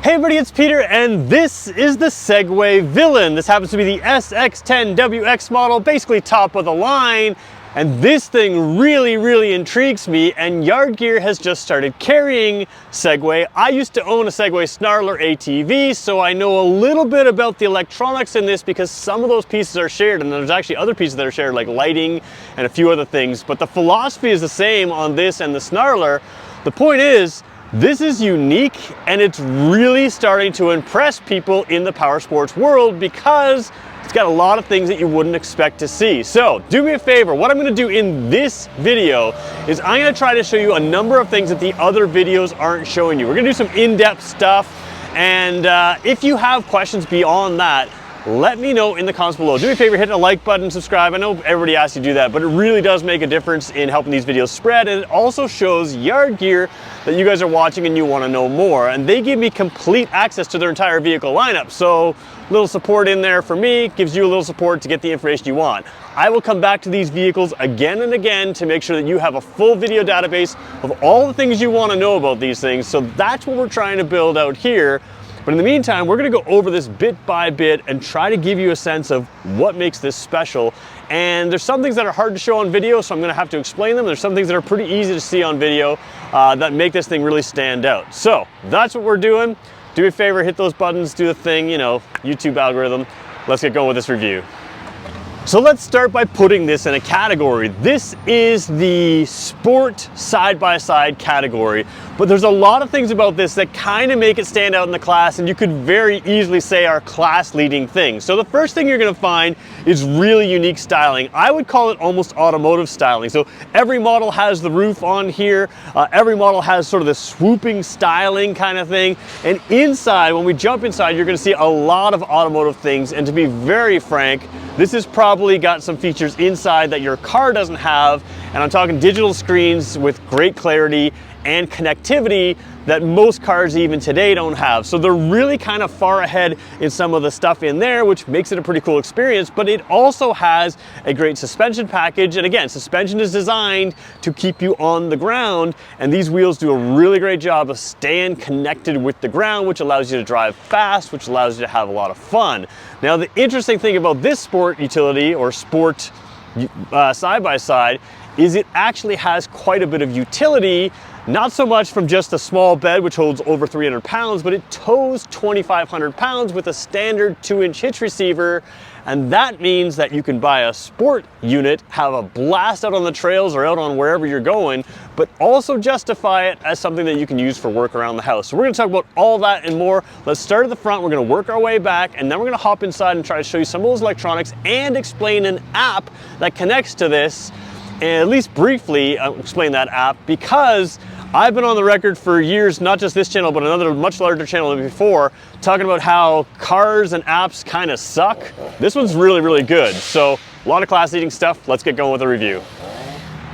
Hey everybody, it's Peter, and this is the Segway Villain. This happens to be the SX10WX model, basically top of the line. And this thing really intrigues me, and Yard Gear has just started carrying Segway. I used to own a Segway Snarler ATV, so I know a little bit about the electronics in this because some of those pieces are shared, and there's actually other pieces that are shared, like lighting and a few other things. But the philosophy is the same on this and the Snarler. The point is, this is unique, and it's really starting to impress people in the power sports world because it's got a lot of things that you wouldn't expect to see. So do me a favor, what I'm gonna do in this video is I'm gonna try to show you a number of things that the other videos aren't showing you. We're gonna do some in-depth stuff, and if you have questions beyond that, let me know in the comments below. Do me a favor, hit the like button, subscribe. I know everybody asks you to do that, but it really does make a difference in helping these videos spread, and it also shows Yard Gear that you guys are watching and you want to know more. And they give me complete access to their entire vehicle lineup, so a little support in there for me gives you a little support to get the information you want. I will come back to these vehicles again and again to make sure that you have a full video database of all the things you want to know about these things, so that's what we're trying to build out here. But in the meantime, we're gonna go over this bit by bit and try to give you a sense of what makes this special. And there's some things that are hard to show on video, so I'm gonna have to explain them. There's some things that are pretty easy to see on video that make this thing really stand out. So that's what we're doing. Do me a favor, hit those buttons, do the thing, you know, YouTube algorithm. Let's get going with this review. So let's start by putting this in a category. This is the sport side-by-side category, but there's a lot of things about this that kind of make it stand out in the class, and you could very easily say are class-leading things. So the first thing you're gonna find is really unique styling. I would call it almost automotive styling. So every model has the roof on here. Every model has sort of the swooping styling kind of thing. And inside, when we jump inside, you're gonna see a lot of automotive things. And to be very frank, this is probably got some features inside that your car doesn't have, and I'm talking digital screens with great clarity and connectivity that most cars even today don't have. So they're really kind of far ahead in some of the stuff in there, which makes it a pretty cool experience, but it also has a great suspension package. And again, suspension is designed to keep you on the ground, and these wheels do a really great job of staying connected with the ground, which allows you to drive fast, which allows you to have a lot of fun. Now, the interesting thing about this sport utility or sport side-by-side is it actually has quite a bit of utility. Not so much from just a small bed, which holds over 300 pounds, but it tows 2,500 pounds with a standard 2-inch hitch receiver. And that means that you can buy a sport unit, have a blast out on the trails or out on wherever you're going, but also justify it as something that you can use for work around the house. So we're gonna talk about all that and more. Let's start at the front, we're gonna work our way back, and then we're gonna hop inside and try to show you some of those electronics and explain an app that connects to this, and at least briefly explain that app, because I've been on the record for years, not just this channel, but another much larger channel than before, talking about how cars and apps kind of suck. This one's really good. So a lot of class-leading stuff. Let's get going with the review.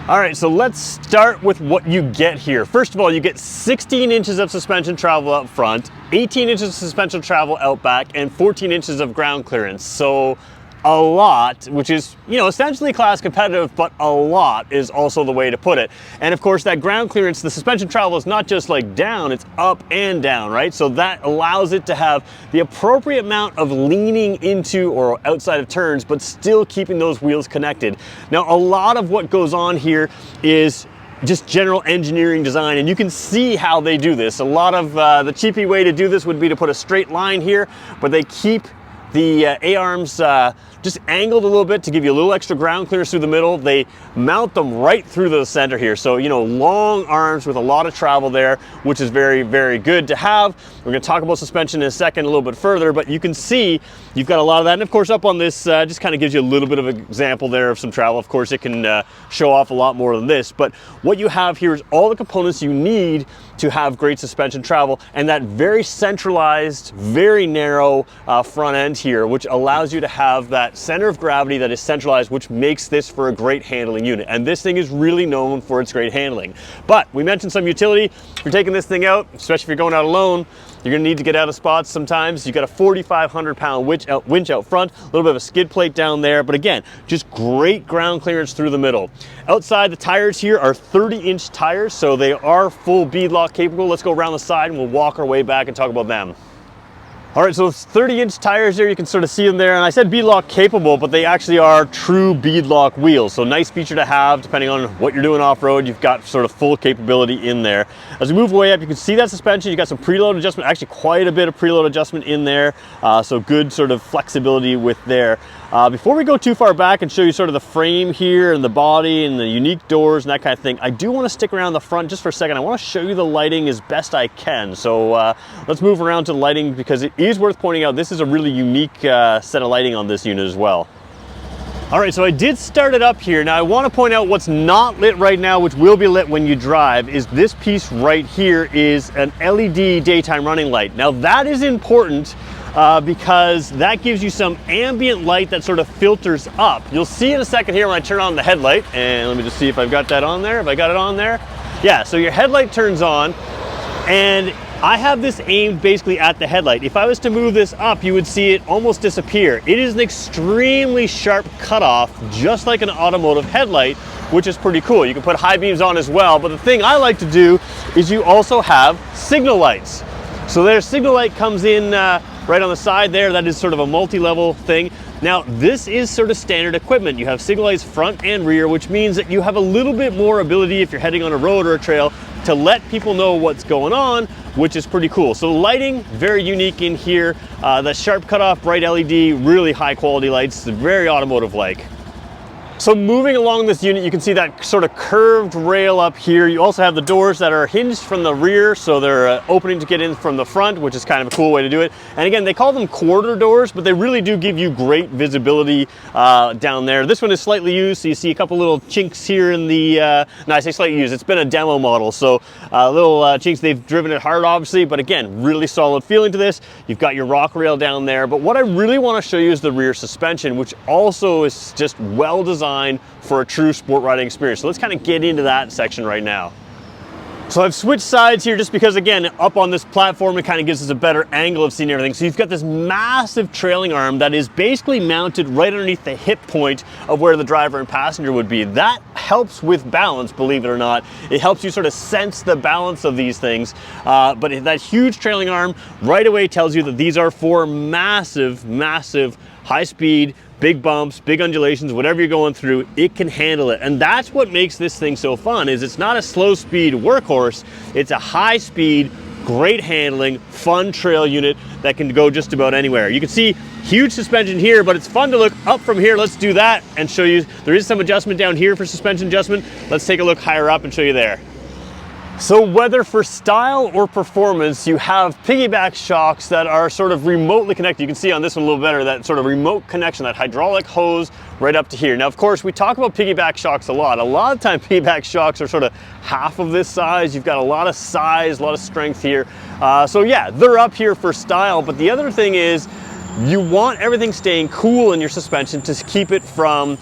All right, so let's start with what you get here. First of all, you get 16 inches of suspension travel up front, 18 inches of suspension travel out back, and 14 inches of ground clearance. So a lot, which is, you know, essentially class competitive, but a lot is also the way to put it. And of course, that ground clearance, the suspension travel is not just like down, it's up and down, right? So that allows it to have the appropriate amount of leaning into or outside of turns, but still keeping those wheels connected. Now, a lot of what goes on here is just general engineering design, and you can see how they do this. A lot of the cheapy way to do this would be to put a straight line here, but they keep the A-arms just angled a little bit to give you a little extra ground clearance through the middle. They mount them right through the center here. So, you know, long arms with a lot of travel there, which is very good to have. We're gonna talk about suspension in a second a little bit further, but you can see you've got a lot of that. And of course, up on this, just kind of gives you a little bit of an example there of some travel. Of course, it can show off a lot more than this, but what you have here is all the components you need to have great suspension travel, and that very centralized, very narrow front end here, which allows you to have that center of gravity that is centralized, which makes this for a great handling unit. And this thing is really known for its great handling. But we mentioned some utility. If you're taking this thing out, especially if you're going out alone, you're gonna need to get out of spots sometimes. You've got a 4,500 pound winch out front, a little bit of a skid plate down there, but again, just great ground clearance through the middle. Outside, the tires here are 30-inch tires, so they are full beadlock capable. Let's go around the side and we'll walk our way back and talk about them. All right, so 30-inch tires there, you can sort of see them there. And I said beadlock capable, but they actually are true beadlock wheels. So nice feature to have, depending on what you're doing off-road, you've got sort of full capability in there. As we move way up, you can see that suspension. You got some preload adjustment, actually quite a bit of preload adjustment in there. So good sort of flexibility with there. Before we go too far back and show you sort of the frame here and the body and the unique doors and that kind of thing, I do want to stick around the front just for a second. I want to show you the lighting as best I can. So let's move around to the lighting, because it is worth pointing out this is a really unique set of lighting on this unit as well. All right, so I did start it up here. Now I want to point out what's not lit right now, which will be lit when you drive, is this piece right here is an LED daytime running light. Now that is important because that gives you some ambient light that sort of filters up. You'll see in a second here when I turn on the headlight, and let me just see if I've got that on there. Have I got it on there? Yeah, so your headlight turns on, and I have this aimed basically at the headlight. If I was to move this up, you would see it almost disappear. It is an extremely sharp cutoff, just like an automotive headlight, which is pretty cool. You can put high beams on as well, but the thing I like to do is you also have signal lights. So their signal light comes in right on the side there. That is sort of a multi-level thing. Now, this is sort of standard equipment. You have signal lights front and rear, which means that you have a little bit more ability if you're heading on a road or a trail to let people know what's going on, which is pretty cool. So the lighting, very unique in here. The sharp cutoff, bright LED, really high quality lights, very automotive-like. So moving along this unit, you can see that sort of curved rail up here. You also have the doors that are hinged from the rear, so they're opening to get in from the front, which is kind of a cool way to do it. And again, they call them quarter doors, but they really do give you great visibility down there. This one is slightly used, so you see a couple little chinks here in the, no, I say slightly used, it's been a demo model, so little chinks. They've driven it hard, obviously, but again, really solid feeling to this. You've got your rock rail down there, but what I really want to show you is the rear suspension, which also is just well designed for a true sport riding experience. So let's kind of get into that section right now. So I've switched sides here just because, again, up on this platform, it kind of gives us a better angle of seeing everything. So you've got this massive trailing arm that is basically mounted right underneath the hip point of where the driver and passenger would be. That helps with balance, believe it or not. It helps you sort of sense the balance of these things. But that huge trailing arm right away tells you that these are for massive, massive high speed, big bumps, big undulations, whatever you're going through, it can handle it. And that's what makes this thing so fun, is it's not a slow speed workhorse, it's a high speed, great handling, fun trail unit that can go just about anywhere. You can see huge suspension here, but it's fun to look up from here. Let's do that and show you. There is some adjustment down here for suspension adjustment. Let's take a look higher up and show you there. So whether for style or performance, you have piggyback shocks that are sort of remotely connected. You can see on this one a little better, that sort of remote connection, that hydraulic hose right up to here. Now, of course, we talk about piggyback shocks a lot. A lot of time piggyback shocks are sort of half of this size. You've got a lot of size, a lot of strength here. So yeah, they're up here for style, but the other thing is you want everything staying cool in your suspension to keep it from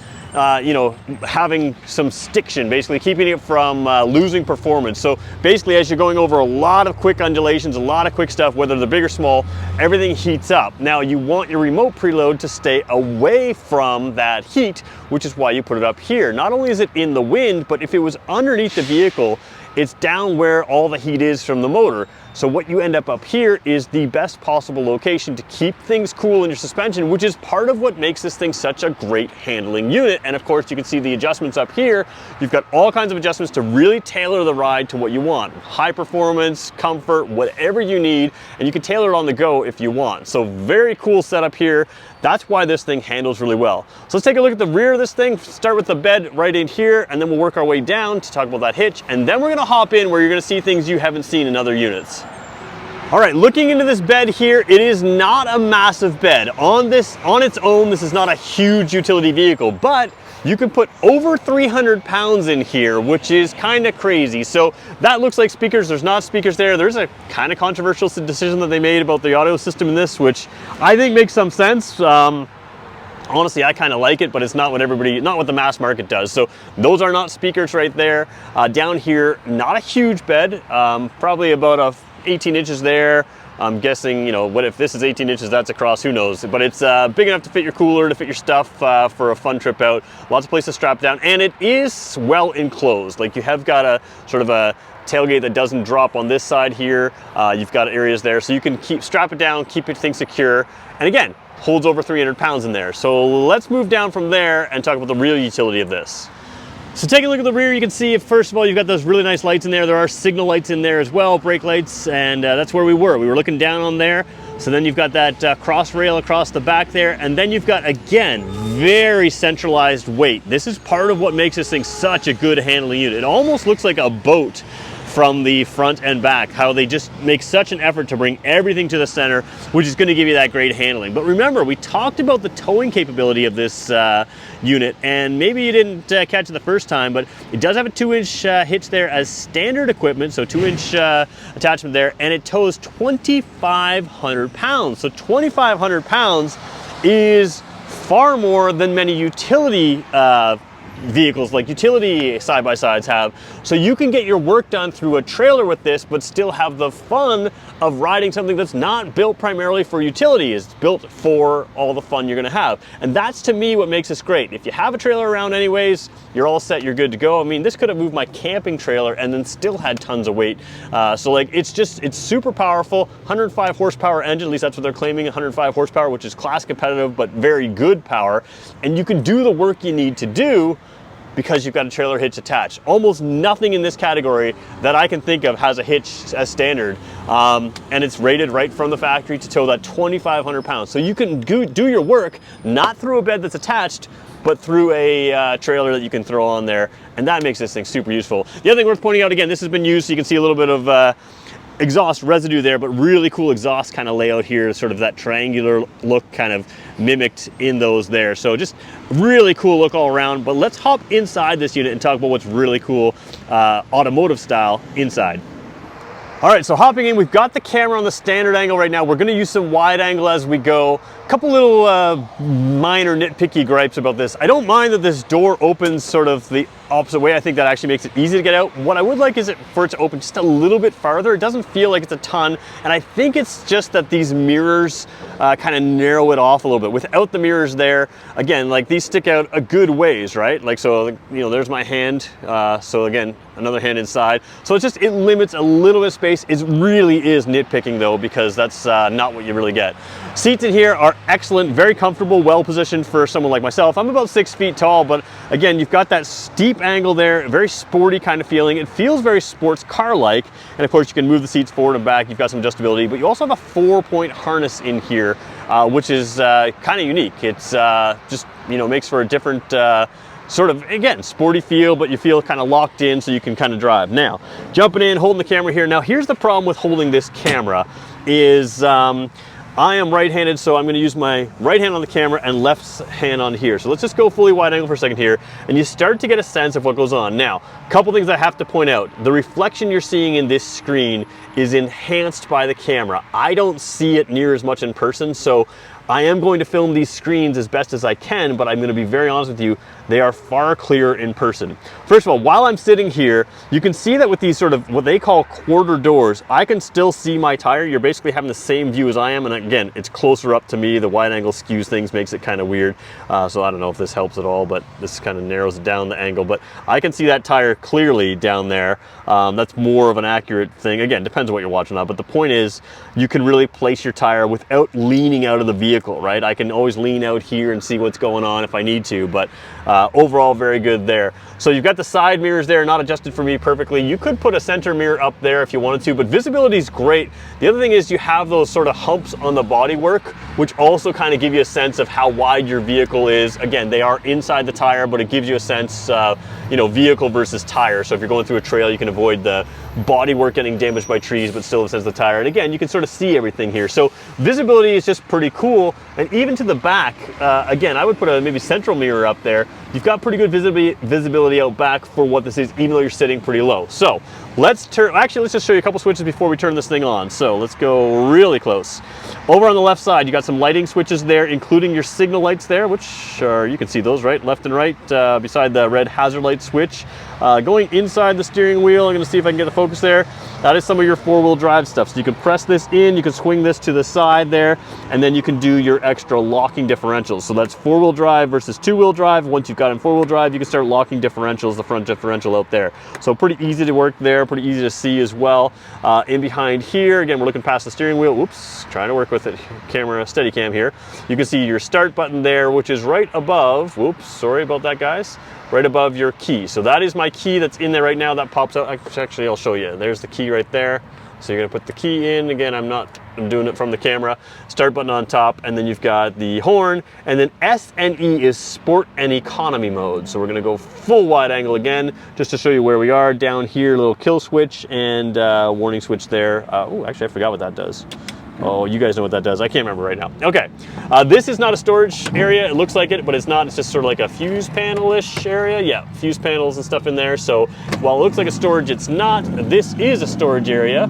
you know, having some stiction, basically keeping it from losing performance. So basically, as you're going over a lot of quick undulations, a lot of quick stuff, whether they're big or small, everything heats up. Now, you want your remote preload to stay away from that heat, which is why you put it up here. Not only is it in the wind, but if it was underneath the vehicle, it's down where all the heat is from the motor. So what you end up here is the best possible location to keep things cool in your suspension, which is part of what makes this thing such a great handling unit. And of course, you can see the adjustments up here. You've got all kinds of adjustments to really tailor the ride to what you want. High performance, comfort, whatever you need, and you can tailor it on the go if you want. So very cool setup here. That's why this thing handles really well. So let's take a look at the rear of this thing. Start with the bed right in here, and then we'll work our way down to talk about that hitch. And then we're gonna hop in where you're gonna see things you haven't seen in other units. All right, looking into this bed here, it is not a massive bed. On its own, this is not a huge utility vehicle, but you can put over 300 pounds in here, which is kind of crazy. So that looks like speakers. There's not speakers there. There's a kind of controversial decision that they made about the audio system in this, which I think makes some sense. Honestly, I kind of like it, but it's not what the mass market does. So those are not speakers right there. Down here, not a huge bed, probably about 18 inches there. I'm guessing, you know, what if this is 18 inches, that's across, who knows? But it's big enough to fit your cooler, to fit your stuff for a fun trip out. Lots of places to strap down, and it is well enclosed. Like, you have got a sort of a tailgate that doesn't drop on this side here. You've got areas there, so you can strap it down, keep your thing secure. And again, holds over 300 pounds in there. So let's move down from there and talk about the real utility of this. So taking a look at the rear, you can see, first of all, you've got those really nice lights in there. There are signal lights in there as well, brake lights, and that's where we were. We were looking down on there. So then you've got that cross rail across the back there, and then you've got, again, very centralized weight. This is part of what makes this thing such a good handling unit. It almost looks like a boat from the front and back, how they just make such an effort to bring everything to the center, which is going to give you that great handling. But remember, we talked about the towing capability of this unit, and maybe you didn't catch it the first time, but it does have a 2-inch hitch there as standard equipment, so 2-inch attachment there, and it tows 2,500 pounds. So 2,500 pounds is far more than many utility vehicles, like utility side-by-sides have. So you can get your work done through a trailer with this, but still have the fun of riding something that's not built primarily for utility. It's built for all the fun you're gonna have. And that's, to me, what makes this great. If you have a trailer around anyways, you're all set, you're good to go. I mean, this could have moved my camping trailer and then still had tons of weight. So like, it's super powerful, 105 horsepower engine, at least that's what they're claiming, 105 horsepower, which is class competitive, but very good power. And you can do the work you need to do because you've got a trailer hitch attached. Almost nothing in this category that I can think of has a hitch as standard. And it's rated right from the factory to tow that 2,500 pounds. So you can do your work, not through a bed that's attached, but through a trailer that you can throw on there. And that makes this thing super useful. The other thing worth pointing out, again, this has been used, so you can see a little bit of exhaust residue there, but really cool exhaust kind of layout here, sort of that triangular look kind of mimicked in those there. So just really cool look all around. But let's hop inside this unit and talk about what's really cool automotive style inside. All right, so hopping in, we've got the camera on the standard angle right now. We're gonna use some wide angle as we go. A couple little minor nitpicky gripes about this. I don't mind that this door opens sort of the opposite way. I think that actually makes it easy to get out. What I would like is for it to open just a little bit farther. It doesn't feel like it's a ton, and I think it's just that these mirrors kind of narrow it off a little bit. Without the mirrors there, again, like these stick out a good ways, right? Like, so, you know, there's my hand. So again, another hand inside. So it limits a little bit of space. It really is nitpicking though, because that's not what you really get. Seats in here are excellent, very comfortable, well positioned for someone like myself. I'm about 6 feet tall, but again, you've got that steep angle there, very sporty kind of feeling. It feels very sports car-like, and of course you can move the seats forward and back. You've got some adjustability, but you also have a 4-point harness in here, which is kind of unique. It's just, you know, makes for a different sort of, again, sporty feel, but you feel kind of locked in so you can kind of drive. Now, jumping in, holding the camera here. Now, here's the problem with holding this camera is I am right-handed, so I'm going to use my right hand on the camera and left hand on here. So let's just go fully wide angle for a second here, and you start to get a sense of what goes on. Now, a couple things I have to point out. The reflection you're seeing in this screen is enhanced by the camera. I don't see it near as much in person, so I am going to film these screens as best as I can, but I'm going to be very honest with you, they are far clearer in person. First of all, while I'm sitting here, you can see that with these sort of what they call quarter doors, I can still see my tire. You're basically having the same view as I am, and again, it's closer up to me. The wide angle skews things, makes it kind of weird. So I don't know if this helps at all, but this kind of narrows down the angle. But I can see that tire clearly down there. That's more of an accurate thing. Again, depends on what you're watching on, but the point is, you can really place your tire without leaning out of the vehicle, right? I can always lean out here and see what's going on if I need to, but overall very good there. So you've got the side mirrors there, not adjusted for me perfectly. You could put a center mirror up there if you wanted to, but visibility is great. The other thing is you have those sort of humps on the bodywork, which also kind of give you a sense of how wide your vehicle is. Again, they are inside the tire, but it gives you a sense, you know, vehicle versus tire. So if you're going through a trail, you can avoid the bodywork getting damaged by trees, but still have a sense of the tire. And again, you can sort of see everything here. So visibility is just pretty cool. And even to the back, again, I would put a maybe central mirror up there. You've got pretty good visibility out back for what this is, even though you're sitting pretty low. So let's just show you a couple switches before we turn this thing on. So let's go really close. Over on the left side, you got some lighting switches there, including your signal lights there, which are, you can see those, right? Left and right, beside the red hazard light switch. Going inside the steering wheel, I'm gonna see if I can get the focus there. That is some of your four-wheel drive stuff. So you can press this in, you can swing this to the side there, and then you can do your extra locking differentials. So that's four-wheel drive versus two-wheel drive. Once you've got in four-wheel drive, you can start locking differentials, the front differential out there. So pretty easy to work there, pretty easy to see as well. In behind here, again, we're looking past the steering wheel. Oops, trying to work with it, camera, steady cam here. You can see your start button there, which is right above, whoops, sorry about that, guys. Right above your key. So that is my key that's in there right now. That pops out. Actually, I'll show you. There's the key right there. So you're gonna put the key in. Again, I'm doing it from the camera. Start button on top, and then you've got the horn, and then S and E is sport and economy mode. So we're gonna go full wide angle again, just to show you where we are. Down here, little kill switch and warning switch there. Oh, actually, I forgot what that does. Oh, you guys know what that does. I can't remember right now. Okay, this is not a storage area. It looks like it, but it's not. It's just sort of like a fuse panel-ish area. Yeah, fuse panels and stuff in there. So while it looks like a storage, it's not. This is a storage area,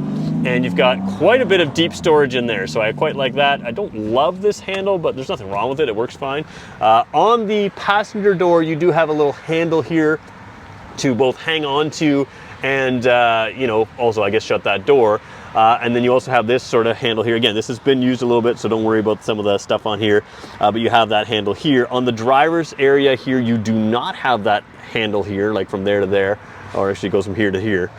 and you've got quite a bit of deep storage in there. So I quite like that. I don't love this handle, but there's nothing wrong with it. It works fine. On the passenger door, you do have a little handle here to both hang on to and, you know, also, I guess, shut that door. And then you also have this sort of handle here. Again, this has been used a little bit, so don't worry about some of the stuff on here. But you have that handle here. On the driver's area here, you do not have that handle here, like from there to there, or actually it goes from here to here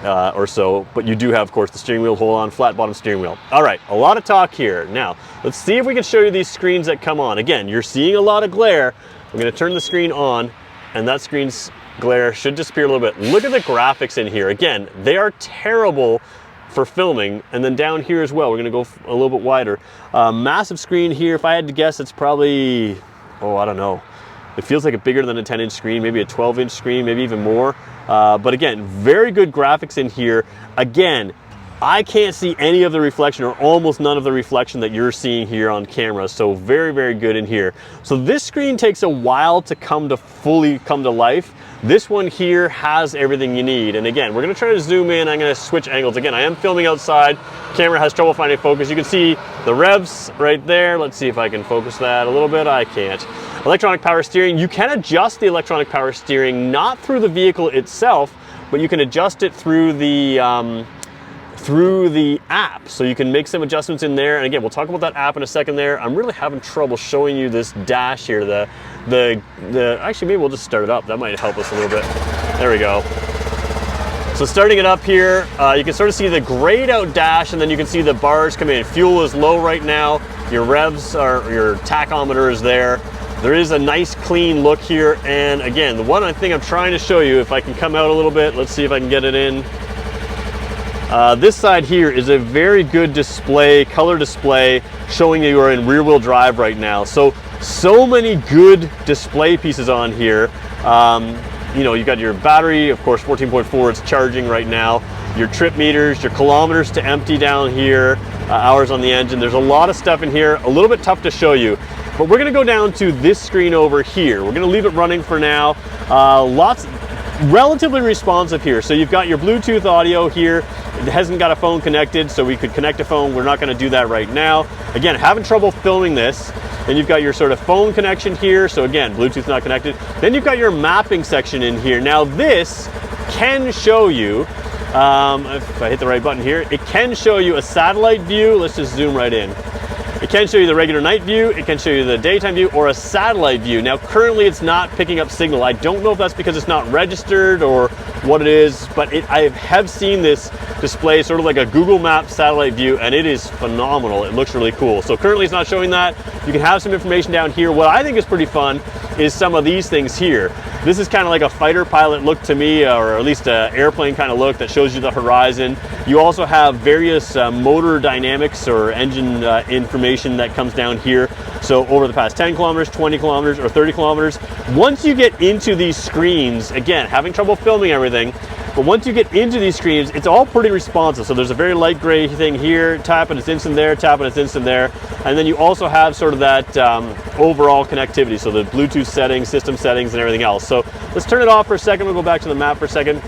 or so. But you do have, of course, the steering wheel, hold on, flat bottom steering wheel. All right, a lot of talk here. Now, let's see if we can show you these screens that come on. Again, you're seeing a lot of glare. I'm gonna turn the screen on, and that screen's glare should disappear a little bit. Look at the graphics in here. Again, they are terrible for filming. And then down here as well, we're gonna go a little bit wider. Massive screen here. If I had to guess, it's probably, oh, I don't know. It feels like a bigger than a 10-inch screen, maybe a 12-inch screen, maybe even more. But again, very good graphics in here. Again, I can't see any of the reflection, or almost none of the reflection that you're seeing here on camera. So very, very good in here. So this screen takes a while to fully come to life. This one here has everything you need. And again, we're gonna try to zoom in. I'm gonna switch angles. Again, I am filming outside. Camera has trouble finding focus. You can see the revs right there. Let's see if I can focus that a little bit. I can't. Electronic power steering. You can adjust the electronic power steering, not through the vehicle itself, but you can adjust it through the app. So you can make some adjustments in there. And again, we'll talk about that app in a second there. I'm really having trouble showing you this dash here. Actually, maybe we'll just start it up. That might help us a little bit. There we go. So starting it up here, you can sort of see the grayed out dash, and then you can see the bars come in. Fuel is low right now. Your revs your tachometer is there. There is a nice clean look here. And again, the one I think I'm trying to show you, if I can come out a little bit, let's see if I can get it in. This side here is a very good display, color display, showing you are in rear wheel drive right now. So many good display pieces on here. You know, you got your battery, of course, 14.4, it's charging right now. Your trip meters, your kilometers to empty down here, hours on the engine. There's a lot of stuff in here, a little bit tough to show you. But we're gonna go down to this screen over here. We're gonna leave it running for now. Relatively responsive here. So you've got your Bluetooth audio here. It hasn't got a phone connected, so we could connect a phone. We're not gonna do that right now. Again, having trouble filming this. Then you've got your sort of phone connection here. So again, Bluetooth not connected. Then you've got your mapping section in here. Now this can show you, if I hit the right button here, it can show you a satellite view. Let's just zoom right in. It can show you the regular night view, it can show you the daytime view, or a satellite view. Now currently it's not picking up signal. I don't know if that's because it's not registered or what it is, but I have seen this display sort of like a Google Maps satellite view, and it is phenomenal. It looks really cool. So currently it's not showing that. You can have some information down here. What I think is pretty fun is some of these things here. This is kind of like a fighter pilot look to me, or at least an airplane kind of look that shows you the horizon. You also have various motor dynamics or engine information that comes down here. So over the past 10 kilometers, 20 kilometers, or 30 kilometers. Once you get into these screens, again, having trouble filming everything, but once you get into these screens, it's all pretty responsive. So there's a very light gray thing here, tap and it's instant there, tap and it's instant there. And then you also have sort of that overall connectivity. So the Bluetooth settings, system settings, and everything else. So let's turn it off for a second. We'll go back to the map for a second.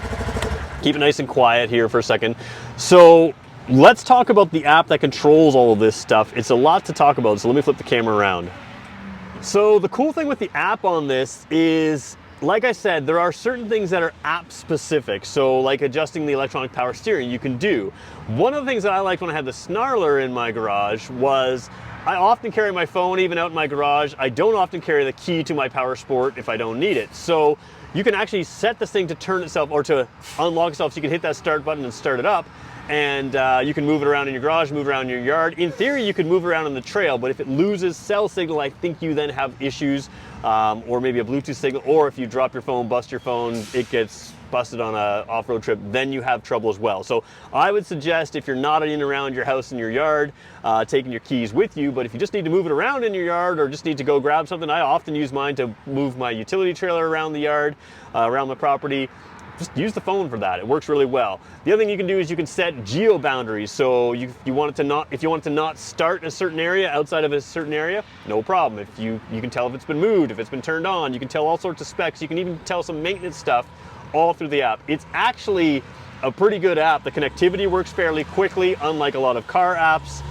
Keep it nice and quiet here for a second. So let's talk about the app that controls all of this stuff. It's a lot to talk about, so let me flip the camera around. So the cool thing with the app on this is, like I said, there are certain things that are app specific. So like adjusting the electronic power steering, you can do. One of the things that I liked when I had the Snarler in my garage was I often carry my phone even out in my garage. I don't often carry the key to my Power Sport if I don't need it. So you can actually set this thing to turn itself or to unlock itself, so you can hit that start button and start it up. And you can move it around in your garage, move around in your yard. In theory, you could move around on the trail, but if it loses cell signal, I think you then have issues, or maybe a Bluetooth signal, or if you drop your phone, bust your phone, it gets busted on a off-road trip, then you have trouble as well. So I would suggest, if you're not in and around your house and your yard, taking your keys with you, but if you just need to move it around in your yard or just need to go grab something, I often use mine to move my utility trailer around the yard, around the property. Just use the phone for that. It works really well. The other thing you can do is you can set geo boundaries. So if you want it to not start in a certain area outside of a certain area, no problem. If you can tell if it's been moved, if it's been turned on, you can tell all sorts of specs. You can even tell some maintenance stuff all through the app. It's actually a pretty good app. The connectivity works fairly quickly, unlike a lot of car apps.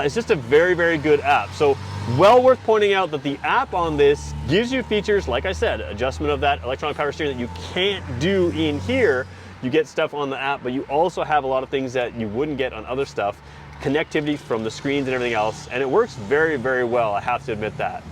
It's just a very, very good app. So well worth pointing out that the app on this gives you features, like I said, adjustment of that electronic power steering that you can't do in here. You get stuff on the app, but you also have a lot of things that you wouldn't get on other stuff. Connectivity from the screens and everything else, and it works very, very well, I have to admit that.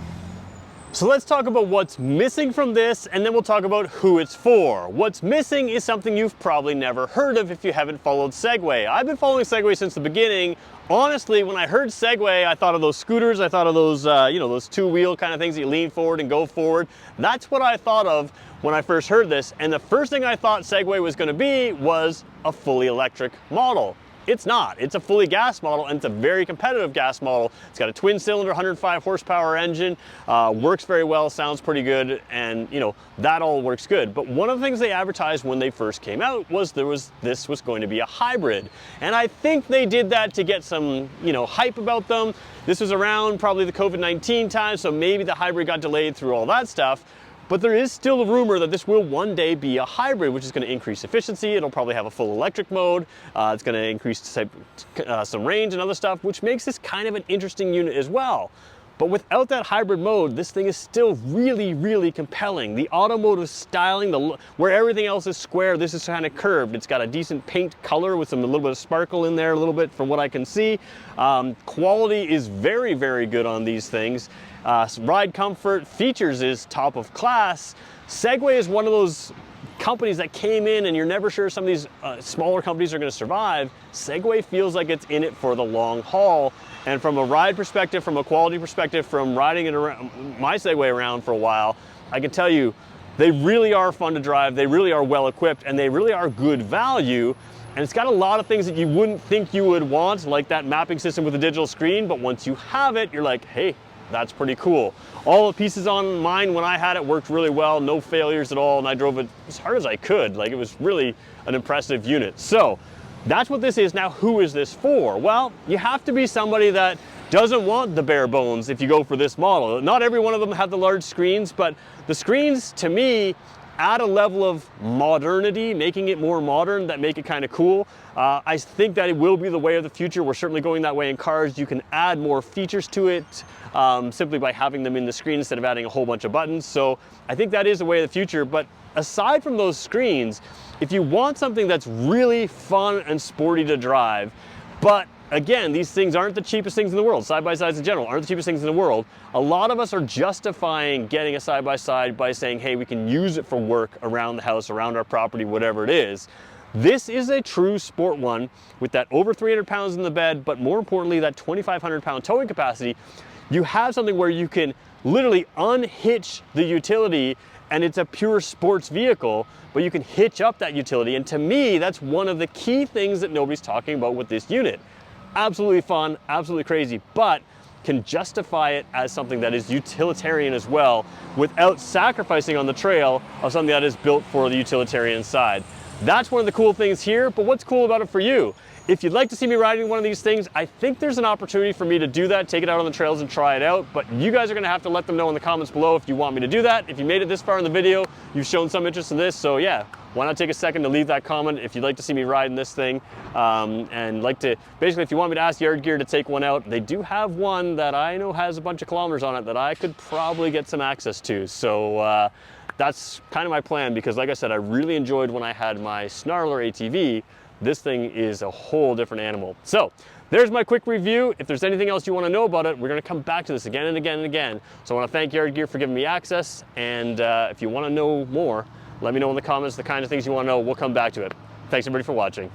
So let's talk about what's missing from this, and then we'll talk about who it's for. What's missing is something you've probably never heard of if you haven't followed Segway. I've been following Segway since the beginning. Honestly, when I heard Segway, I thought of those scooters. I thought of those, those two-wheel kind of things that you lean forward and go forward. That's what I thought of when I first heard this. And the first thing I thought Segway was going to be was a fully electric model. It's not. It's a fully gas model, and it's a very competitive gas model. It's got a twin-cylinder, 105 horsepower engine, works very well, sounds pretty good, and that all works good. But one of the things they advertised when they first came out was this was going to be a hybrid, and I think they did that to get some hype about them. This was around probably the COVID-19 time, so maybe the hybrid got delayed through all that stuff. But there is still a rumor that this will one day be a hybrid, which is going to increase efficiency. It'll probably have a full electric mode. It's going to increase some range and other stuff, which makes this kind of an interesting unit as well. But without that hybrid mode, this thing is still really, really compelling. The automotive styling, where everything else is square, this is kind of curved. It's got a decent paint color with a little bit of sparkle in there, a little bit from what I can see. Quality is very, very good on these things. Ride comfort, features is top of class. Segway is one of those companies that came in and you're never sure some of these smaller companies are going to survive. Segway feels like it's in it for the long haul. And from a ride perspective, from a quality perspective, from riding it around, my Segway around for a while, I can tell you, they really are fun to drive, they really are well equipped, and they really are good value. And it's got a lot of things that you wouldn't think you would want, like that mapping system with a digital screen, but once you have it, you're like, hey, that's pretty cool. All the pieces on mine when I had it worked really well, no failures at all, and I drove it as hard as I could. Like, it was really an impressive unit. So that's what this is. Now, who is this for? Well, you have to be somebody that doesn't want the bare bones if you go for this model. Not every one of them have the large screens, but the screens, to me, add a level of modernity, making it more modern, that make it kind of cool. I think that it will be the way of the future. We're certainly going that way in cars. You can add more features to it simply by having them in the screen instead of adding a whole bunch of buttons. So I think that is the way of the future. But aside from those screens, if you want something that's really fun and sporty to drive, but again, these things aren't the cheapest things in the world. Side-by-sides in general aren't the cheapest things in the world. A lot of us are justifying getting a side-by-side by saying, hey, we can use it for work around the house, around our property, whatever it is. This is a true sport one with that over 300 pounds in the bed, but more importantly, that 2,500 pound towing capacity. You have something where you can literally unhitch the utility, and it's a pure sports vehicle, but you can hitch up that utility. And to me, that's one of the key things that nobody's talking about with this unit. Absolutely fun, absolutely crazy, but can justify it as something that is utilitarian as well without sacrificing on the trail of something that is built for the utilitarian side. That's one of the cool things here, but what's cool about it for you? If you'd like to see me riding one of these things, I think there's an opportunity for me to do that, take it out on the trails and try it out, but you guys are gonna have to let them know in the comments below if you want me to do that. If you made it this far in the video, you've shown some interest in this, so yeah, why not take a second to leave that comment if you'd like to see me riding this thing, and like to, basically if you want me to ask Yard Gear to take one out, they do have one that I know has a bunch of kilometers on it that I could probably get some access to, so that's kind of my plan, because like I said, I really enjoyed when I had my Snarler ATV. This thing is a whole different animal. So there's my quick review. If there's anything else you want to know about it, we're going to come back to this again and again and again. So I want to thank Yard Gear for giving me access, and if you want to know more, let me know in the comments the kind of things you want to know. We'll come back to it. Thanks everybody for watching.